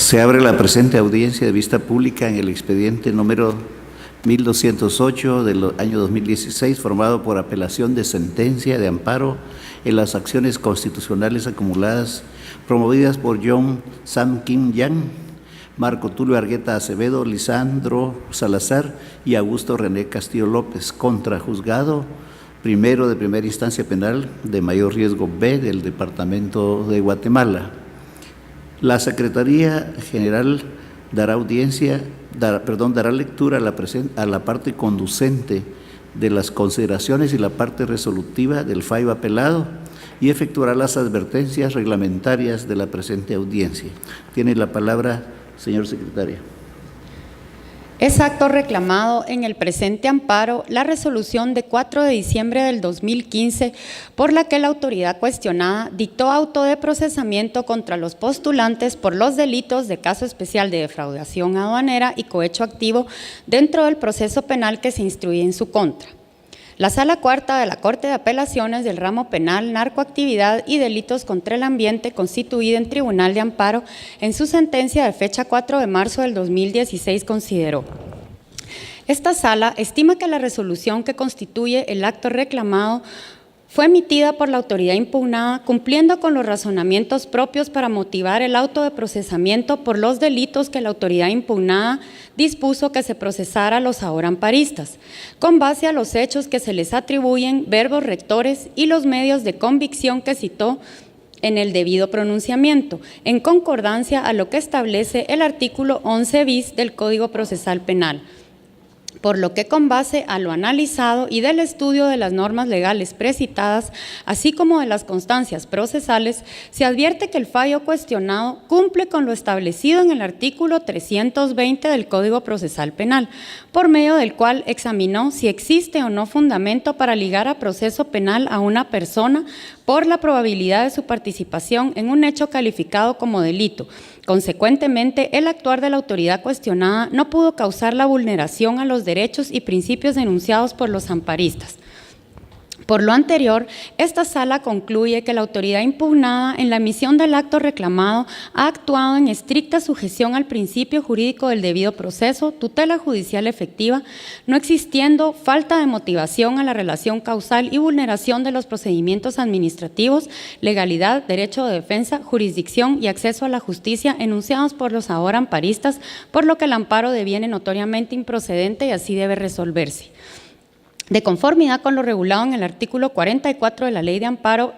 Se abre la presente audiencia de vista pública en el expediente número 1208 del año 2016, formado por apelación de sentencia de amparo en las acciones constitucionales acumuladas promovidas por John Sam Kim Yang, Marco Tulio Argueta Acevedo, Lisandro Salazar y Augusto René Castillo López, contra juzgado primero de primera instancia penal de mayor riesgo B del Departamento de Guatemala. La Secretaría General dará lectura a la parte conducente de las consideraciones y la parte resolutiva del fallo apelado y efectuará las advertencias reglamentarias de la presente audiencia. Tiene la palabra, señor secretario. Es acto reclamado en el presente amparo la resolución de 4 de diciembre del 2015 por la que la autoridad cuestionada dictó auto de procesamiento contra los postulantes por los delitos de caso especial de defraudación aduanera y cohecho activo dentro del proceso penal que se instruye en su contra. La Sala Cuarta de la Corte de Apelaciones del Ramo Penal, Narcoactividad y Delitos contra el Ambiente, constituida en Tribunal de Amparo, en su sentencia de fecha 4 de marzo del 2016 consideró: esta Sala estima que la resolución que constituye el acto reclamado fue emitida por la autoridad impugnada cumpliendo con los razonamientos propios para motivar el auto de procesamiento por los delitos que la autoridad impugnada dispuso que se procesara a los ahora amparistas, con base a los hechos que se les atribuyen, verbos rectores y los medios de convicción que citó en el debido pronunciamiento, en concordancia a lo que establece el artículo 11 bis del Código Procesal Penal. Por lo que con base a lo analizado y del estudio de las normas legales precitadas, así como de las constancias procesales, se advierte que el fallo cuestionado cumple con lo establecido en el artículo 320 del Código Procesal Penal, por medio del cual examinó si existe o no fundamento para ligar a proceso penal a una persona por la probabilidad de su participación en un hecho calificado como delito. Consecuentemente, el actuar de la autoridad cuestionada no pudo causar la vulneración a los derechos y principios denunciados por los amparistas. Por lo anterior, esta Sala concluye que la autoridad impugnada en la emisión del acto reclamado ha actuado en estricta sujeción al principio jurídico del debido proceso, tutela judicial efectiva, no existiendo falta de motivación a la relación causal y vulneración de los procedimientos administrativos, legalidad, derecho de defensa, jurisdicción y acceso a la justicia enunciados por los ahora amparistas, por lo que el amparo deviene notoriamente improcedente y así debe resolverse. De conformidad con lo regulado en el artículo 44 de la Ley de Amparo,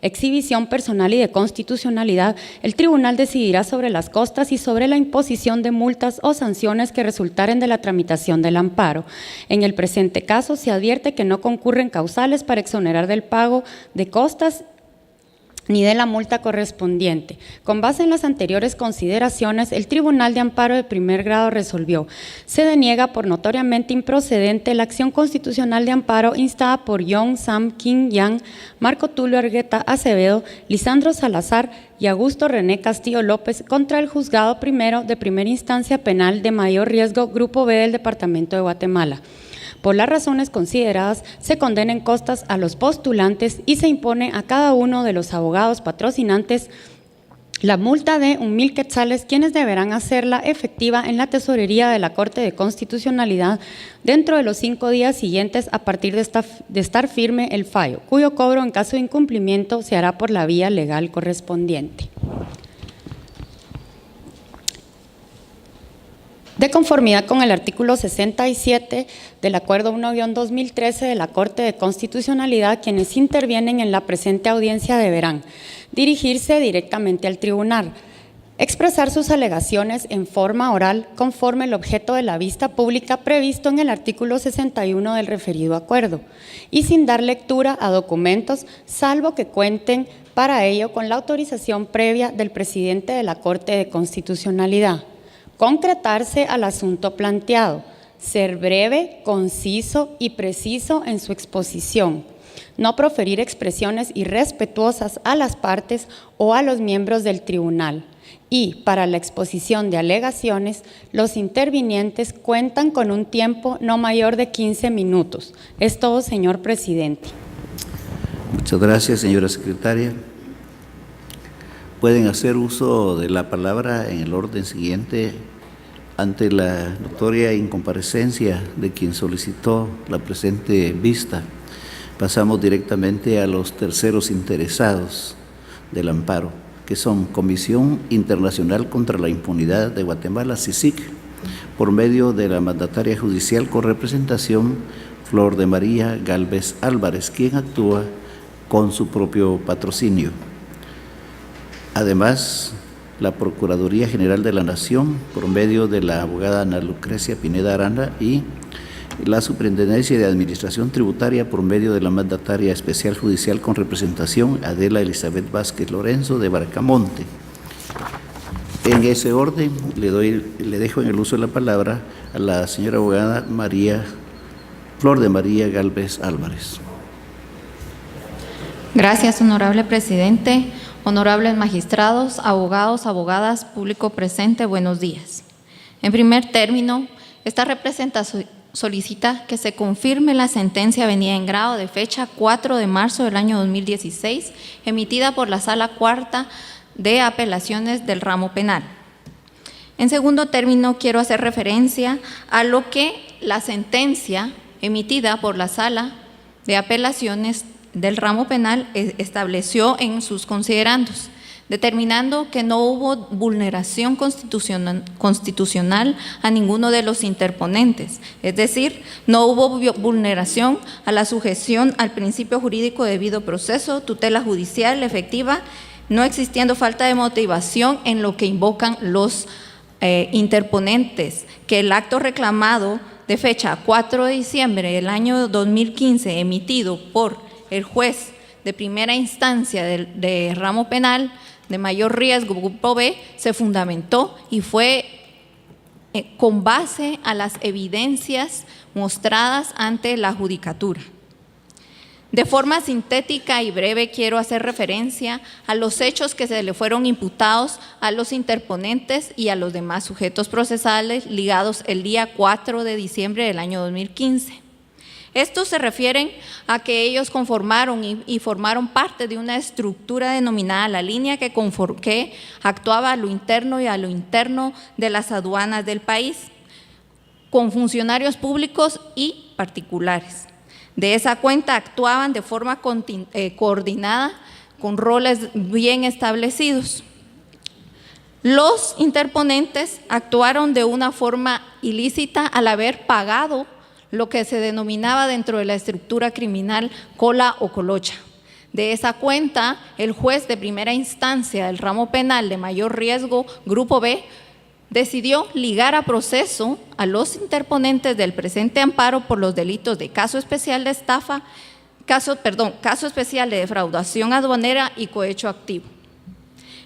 Exhibición Personal y de Constitucionalidad, el tribunal decidirá sobre las costas y sobre la imposición de multas o sanciones que resultaren de la tramitación del amparo. En el presente caso, se advierte que no concurren causales para exonerar del pago de costas ni de la multa correspondiente. Con base en las anteriores consideraciones, el Tribunal de Amparo de primer grado resolvió: se deniega por notoriamente improcedente la acción constitucional de amparo instada por John Sam Kim Yang, Marco Tulio Argueta Acevedo, Lisandro Salazar y Augusto René Castillo López contra el Juzgado Primero de Primera Instancia Penal de Mayor Riesgo Grupo B del Departamento de Guatemala. Por las razones consideradas, se condenen costas a los postulantes y se impone a cada uno de los abogados patrocinantes la multa de 1,000 quetzales, quienes deberán hacerla efectiva en la tesorería de la Corte de Constitucionalidad dentro de los 5 días siguientes a partir de estar firme el fallo, cuyo cobro en caso de incumplimiento se hará por la vía legal correspondiente. De conformidad con el artículo 67 del Acuerdo 1-2013 de la Corte de Constitucionalidad, quienes intervienen en la presente audiencia deberán dirigirse directamente al tribunal, expresar sus alegaciones en forma oral conforme el objeto de la vista pública previsto en el artículo 61 del referido acuerdo y sin dar lectura a documentos, salvo que cuenten para ello con la autorización previa del presidente de la Corte de Constitucionalidad. Concretarse al asunto planteado, ser breve, conciso y preciso en su exposición, no proferir expresiones irrespetuosas a las partes o a los miembros del tribunal. Y para la exposición de alegaciones, los intervinientes cuentan con un tiempo no mayor de 15 minutos. Es todo, señor presidente. Muchas gracias, señora secretaria. pueden hacer uso de la palabra en el orden siguiente ante la notoria incomparecencia de quien solicitó la presente vista. Pasamos directamente a los terceros interesados del amparo, que son Comisión Internacional contra la Impunidad de Guatemala, CICIG, por medio de la mandataria judicial con representación Flor de María Gálvez Álvarez, quien actúa con su propio patrocinio. Además, la Procuraduría General de la Nación, por medio de la abogada Ana Lucrecia Pineda Arana, y la Superintendencia de Administración Tributaria, por medio de la mandataria especial judicial con representación Adela Elizabeth Vázquez Lorenzo de Barcamonte. En ese orden, le dejo en el uso de la palabra a la señora abogada Flor de María Gálvez Álvarez. Gracias, honorable presidente, honorables magistrados, abogados, abogadas, público presente, buenos días. En primer término, esta representación solicita que se confirme la sentencia venida en grado de fecha 4 de marzo del año 2016, emitida por la Sala Cuarta de Apelaciones del Ramo Penal. En segundo término, quiero hacer referencia a lo que la sentencia emitida por la Sala de Apelaciones del Ramo Penal estableció en sus considerandos, determinando que no hubo vulneración constitucional a ninguno de los interponentes, es decir, no hubo vulneración a la sujeción al principio jurídico de debido proceso, tutela judicial efectiva, no existiendo falta de motivación en lo que invocan los interponentes, que el acto reclamado de fecha 4 de diciembre del año 2015, emitido por el juez de primera instancia de ramo penal de mayor riesgo, Grupo B, se fundamentó y fue con base a las evidencias mostradas ante la judicatura. De forma sintética y breve, quiero hacer referencia a los hechos que se le fueron imputados a los interponentes y a los demás sujetos procesales ligados el día 4 de diciembre del año 2015. Estos se refieren a que ellos conformaron y formaron parte de una estructura denominada la línea que actuaba a lo interno y a lo interno de las aduanas del país, con funcionarios públicos y particulares. De esa cuenta actuaban de forma coordinada, con roles bien establecidos. Los interponentes actuaron de una forma ilícita al haber pagado lo que se denominaba dentro de la estructura criminal cola o colocha. De esa cuenta, el juez de primera instancia del ramo penal de mayor riesgo, Grupo B, decidió ligar a proceso a los interponentes del presente amparo por los delitos de caso especial de estafa, caso especial de defraudación aduanera y cohecho activo.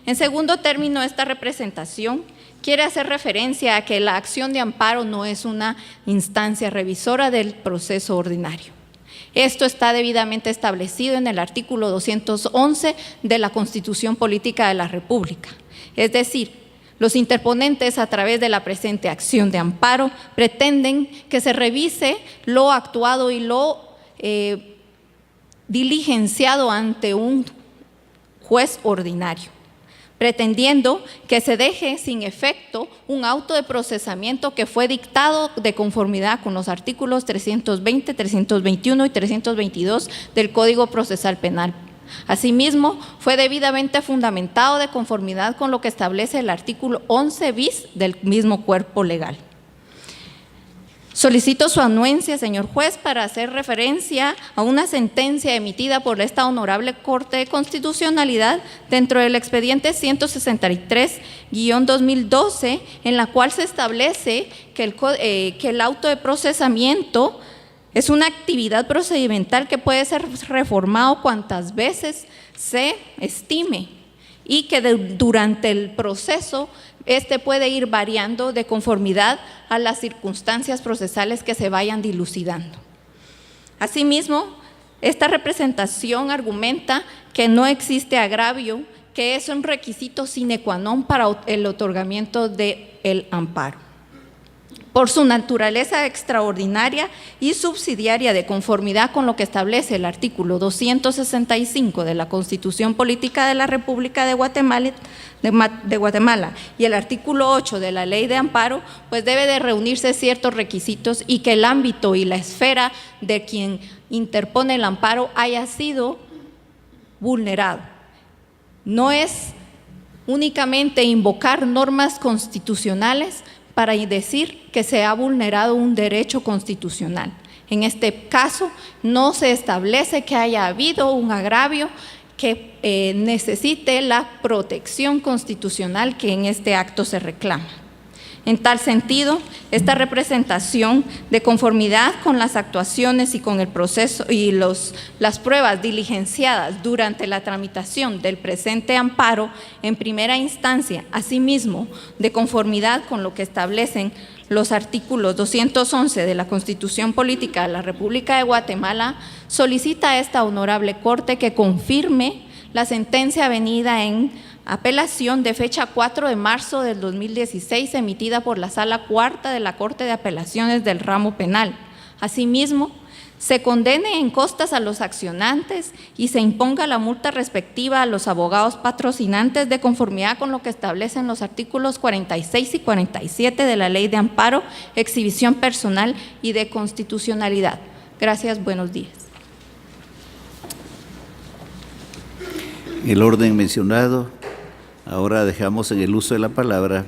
En segundo término, esta representación quiere hacer referencia a que la acción de amparo no es una instancia revisora del proceso ordinario. Esto está debidamente establecido en el artículo 211 de la Constitución Política de la República. Es decir, los interponentes, a través de la presente acción de amparo, pretenden que se revise lo actuado y lo diligenciado ante un juez ordinario, pretendiendo que se deje sin efecto un auto de procesamiento que fue dictado de conformidad con los artículos 320, 321 y 322 del Código Procesal Penal. Asimismo, fue debidamente fundamentado de conformidad con lo que establece el artículo 11 bis del mismo cuerpo legal. Solicito su anuencia, señor juez, para hacer referencia a una sentencia emitida por esta Honorable Corte de Constitucionalidad dentro del expediente 163-2012, en la cual se establece que el auto de procesamiento es una actividad procedimental que puede ser reformado cuantas veces se estime y que durante el proceso puede ir variando de conformidad a las circunstancias procesales que se vayan dilucidando. Asimismo, esta representación argumenta que no existe agravio, que es un requisito sine qua non para el otorgamiento del amparo. por su naturaleza extraordinaria y subsidiaria de conformidad con lo que establece el artículo 265 de la Constitución Política de la República de Guatemala, y el artículo 8 de la Ley de Amparo, pues debe de reunirse ciertos requisitos y que el ámbito y la esfera de quien interpone el amparo haya sido vulnerado. No es únicamente invocar normas constitucionales para decir que se ha vulnerado un derecho constitucional. En este caso, no se establece que haya habido un agravio que necesite la protección constitucional que en este acto se reclama. En tal sentido, esta representación de conformidad con las actuaciones y con el proceso y las pruebas diligenciadas durante la tramitación del presente amparo en primera instancia, asimismo de conformidad con lo que establecen los artículos 211 de la Constitución Política de la República de Guatemala, solicita a esta honorable Corte que confirme la sentencia avenida en apelación de fecha 4 de marzo del 2016, emitida por la Sala Cuarta de la Corte de Apelaciones del Ramo Penal. Asimismo, se condene en costas a los accionantes y se imponga la multa respectiva a los abogados patrocinantes de conformidad con lo que establecen los artículos 46 y 47 de la Ley de Amparo, Exhibición Personal y de Constitucionalidad. Gracias, buenos días. El orden mencionado. Ahora dejamos en el uso de la palabra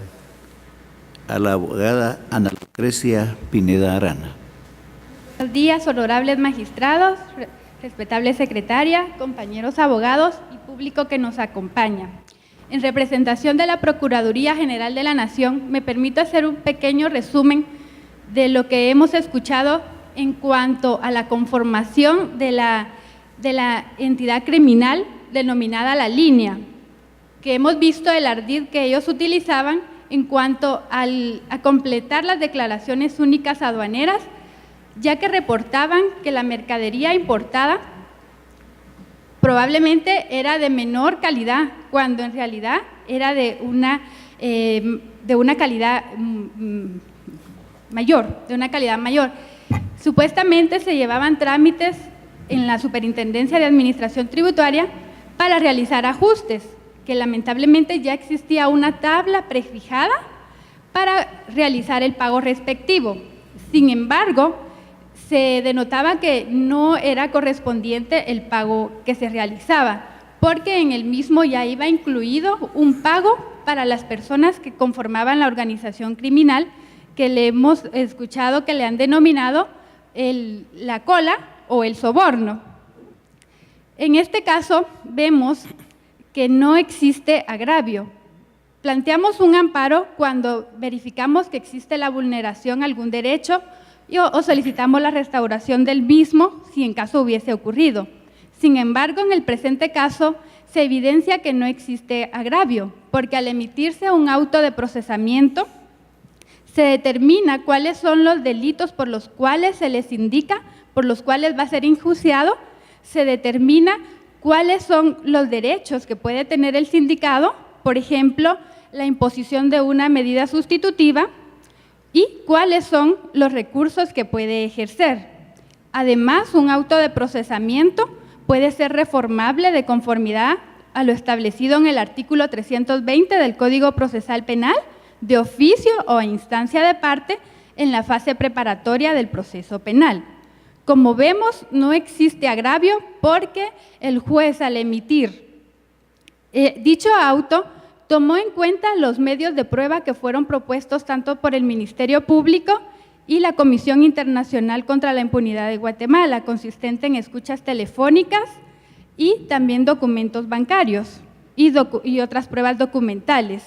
a la abogada Ana Lucrecia Pineda Arana. Buenos días, honorables magistrados, respetable secretaria, compañeros abogados y público que nos acompaña. En representación de la Procuraduría General de la Nación, me permito hacer un pequeño resumen de lo que hemos escuchado en cuanto a la conformación de la entidad criminal denominada La Línea, que hemos visto el ardid que ellos utilizaban en cuanto a completar las declaraciones únicas aduaneras, ya que reportaban que la mercadería importada probablemente era de menor calidad, cuando en realidad era de una calidad mayor. Supuestamente se llevaban trámites en la Superintendencia de Administración Tributaria para realizar ajustes, que lamentablemente ya existía una tabla prefijada para realizar el pago respectivo. Sin embargo, se denotaba que no era correspondiente el pago que se realizaba, porque en el mismo ya iba incluido un pago para las personas que conformaban la organización criminal, que le hemos escuchado que le han denominado la cola o el soborno. En este caso, vemos que no existe agravio. Planteamos un amparo cuando verificamos que existe la vulneración a algún derecho o solicitamos la restauración del mismo si en caso hubiese ocurrido. Sin embargo, en el presente caso se evidencia que no existe agravio, porque al emitirse un auto de procesamiento se determina cuáles son los delitos por los cuales se les indica, por los cuales va a ser enjuiciado, se determina cuáles son los derechos que puede tener el sindicado, por ejemplo, la imposición de una medida sustitutiva, y cuáles son los recursos que puede ejercer. Además, un auto de procesamiento puede ser reformable de conformidad a lo establecido en el artículo 320 del Código Procesal Penal, de oficio o a instancia de parte en la fase preparatoria del proceso penal. Como vemos, no existe agravio porque el juez, al emitir dicho auto, tomó en cuenta los medios de prueba que fueron propuestos tanto por el Ministerio Público y la Comisión Internacional contra la Impunidad de Guatemala, consistente en escuchas telefónicas y también documentos bancarios y otras pruebas documentales.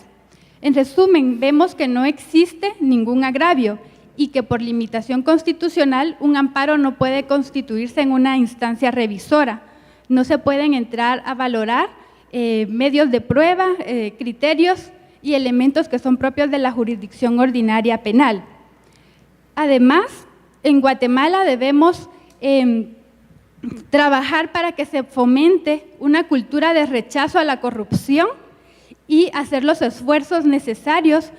En resumen, vemos que no existe ningún agravio y que por limitación constitucional un amparo no puede constituirse en una instancia revisora. No se pueden entrar a valorar medios de prueba, criterios y elementos que son propios de la jurisdicción ordinaria penal. Además, en Guatemala debemos trabajar para que se fomente una cultura de rechazo a la corrupción y hacer los esfuerzos necesarios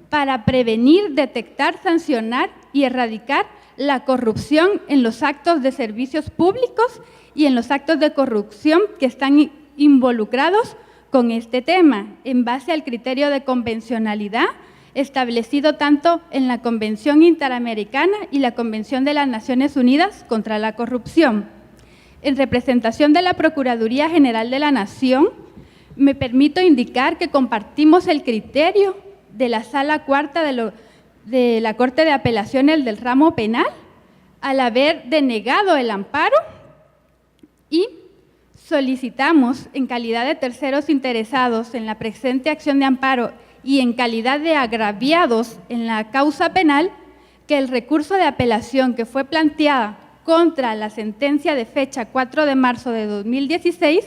para prevenir, detectar, sancionar y erradicar la corrupción en los actos de servicios públicos y en los actos de corrupción que están involucrados con este tema, en base al criterio de convencionalidad establecido tanto en la Convención Interamericana y la Convención de las Naciones Unidas contra la Corrupción. En representación de la Procuraduría General de la Nación, me permito indicar que compartimos el criterio de la Sala Cuarta de la Corte de Apelaciones del ramo penal al haber denegado el amparo y solicitamos, en calidad de terceros interesados en la presente acción de amparo y en calidad de agraviados en la causa penal, que el recurso de apelación que fue planteada contra la sentencia de fecha 4 de marzo de 2016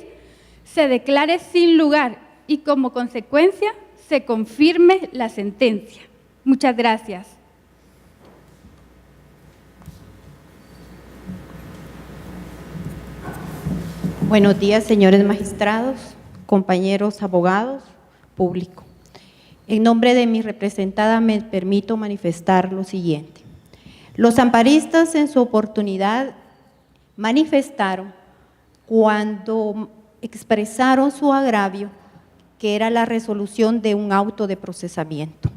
se declare sin lugar y como consecuencia se confirme la sentencia. Muchas gracias. Buenos días, señores magistrados, compañeros abogados, público. En nombre de mi representada me permito manifestar lo siguiente. Los amparistas en su oportunidad manifestaron cuando expresaron su agravio que era la resolución de un auto de procesamiento.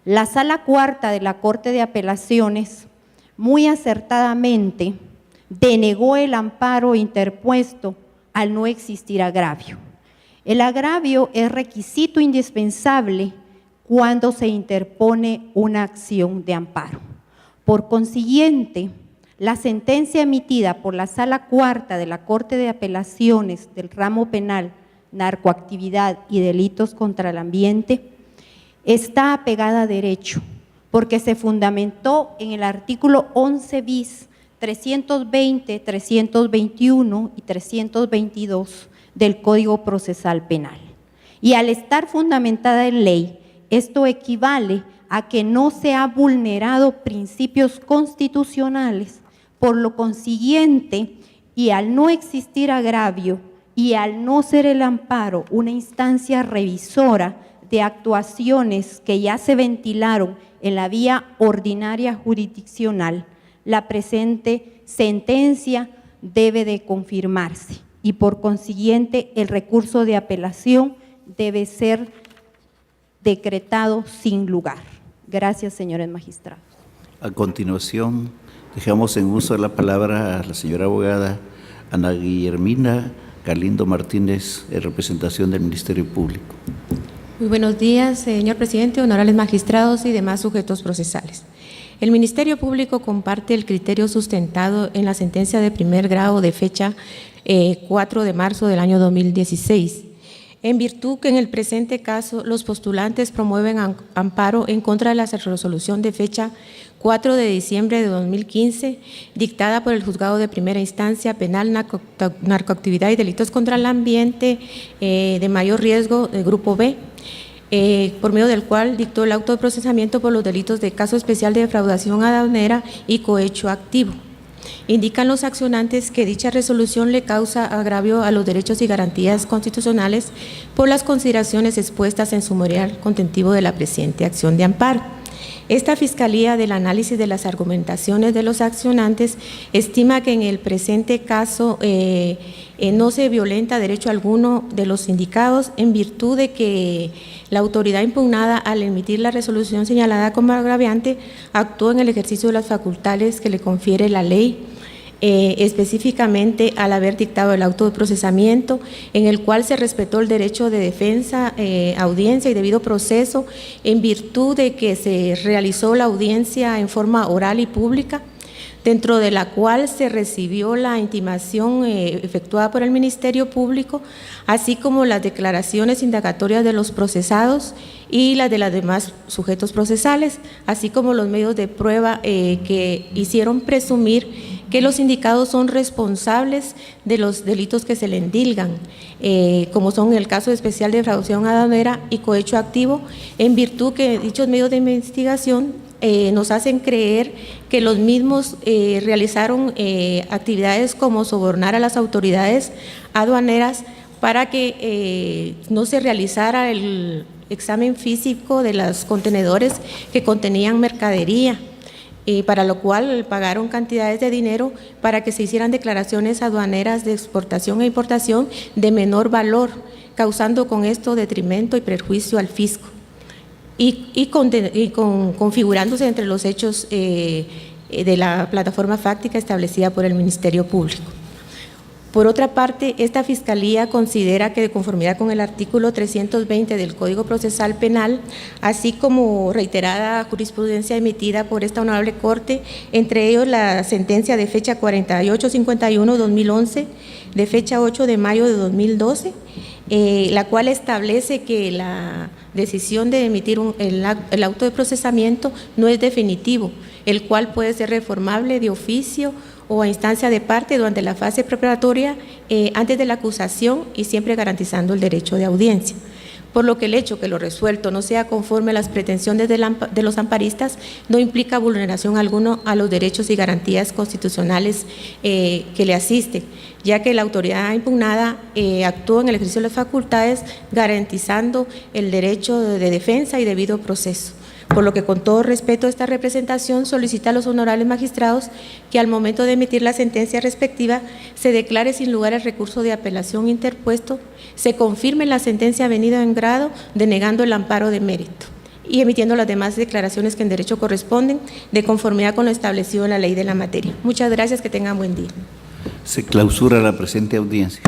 La Sala Cuarta de la Corte de Apelaciones muy acertadamente denegó el amparo interpuesto al no existir agravio. El agravio es requisito indispensable cuando se interpone una acción de amparo. Por consiguiente, la sentencia emitida por la Sala Cuarta de la Corte de Apelaciones del ramo penal, narcoactividad y delitos contra el ambiente, está apegada a derecho, porque se fundamentó en el artículo 11 bis, 320, 321 y 322 del Código Procesal Penal. Y al estar fundamentada en ley, esto equivale a que no se ha vulnerado principios constitucionales, por lo consiguiente, y al no existir agravio, y al no ser el amparo una instancia revisora de actuaciones que ya se ventilaron en la vía ordinaria jurisdiccional, la presente sentencia debe de confirmarse y por consiguiente el recurso de apelación debe ser decretado sin lugar. Gracias, señores magistrados. A continuación, dejamos en uso de la palabra a la señora abogada Ana Guillermina Galindo Martínez, en representación del Ministerio Público. Muy buenos días, señor presidente, honorables magistrados y demás sujetos procesales. El Ministerio Público comparte el criterio sustentado en la sentencia de primer grado de fecha 4 de marzo del año 2016, en virtud que en el presente caso los postulantes promueven amparo en contra de la resolución de fecha 4 de diciembre de 2015, dictada por el Juzgado de Primera Instancia Penal, Narcoactividad y Delitos contra el Ambiente de mayor riesgo, Grupo B, por medio del cual dictó el auto de procesamiento por los delitos de caso especial de defraudación aduanera y cohecho activo. Indican los accionantes que dicha resolución le causa agravio a los derechos y garantías constitucionales por las consideraciones expuestas en su memorial contentivo de la presente acción de amparo. Esta Fiscalía, del análisis de las argumentaciones de los accionantes, estima que en el presente caso no se violenta derecho alguno de los indicados en virtud de que la autoridad impugnada, al emitir la resolución señalada como agraviante, actuó en el ejercicio de las facultades que le confiere la ley, específicamente al haber dictado el auto de procesamiento, en el cual se respetó el derecho de defensa, audiencia y debido proceso, en virtud de que se realizó la audiencia en forma oral y pública, dentro de la cual se recibió la intimación efectuada por el Ministerio Público, así como las declaraciones indagatorias de los procesados y las de los demás sujetos procesales, así como los medios de prueba que hicieron presumir que los indicados son responsables de los delitos que se le endilgan, como son el caso especial de defraudación aduanera y cohecho activo, en virtud que dichos medios de investigación nos hacen creer que los mismos realizaron actividades como sobornar a las autoridades aduaneras para que no se realizara examen físico de los contenedores que contenían mercadería, para lo cual pagaron cantidades de dinero para que se hicieran declaraciones aduaneras de exportación e importación de menor valor, causando con esto detrimento y perjuicio al fisco y configurándose entre los hechos de la plataforma fáctica establecida por el Ministerio Público. Por otra parte, esta Fiscalía considera que de conformidad con el artículo 320 del Código Procesal Penal, así como reiterada jurisprudencia emitida por esta Honorable Corte, entre ellos la sentencia de fecha 4851-2011, de fecha 8 de mayo de 2012, la cual establece que la decisión de emitir el auto de procesamiento no es definitivo, el cual puede ser reformable de oficio o a instancia de parte durante la fase preparatoria antes de la acusación y siempre garantizando el derecho de audiencia. Por lo que el hecho que lo resuelto no sea conforme a las pretensiones de los amparistas no implica vulneración alguna a los derechos y garantías constitucionales que le asisten, ya que la autoridad impugnada actúa en el ejercicio de las facultades garantizando el derecho de defensa y debido proceso. Por lo que con todo respeto a esta representación solicita a los honorables magistrados que al momento de emitir la sentencia respectiva se declare sin lugar el recurso de apelación interpuesto, se confirme la sentencia venida en grado denegando el amparo de mérito y emitiendo las demás declaraciones que en derecho corresponden de conformidad con lo establecido en la ley de la materia. Muchas gracias, que tengan buen día. Se clausura la presente audiencia.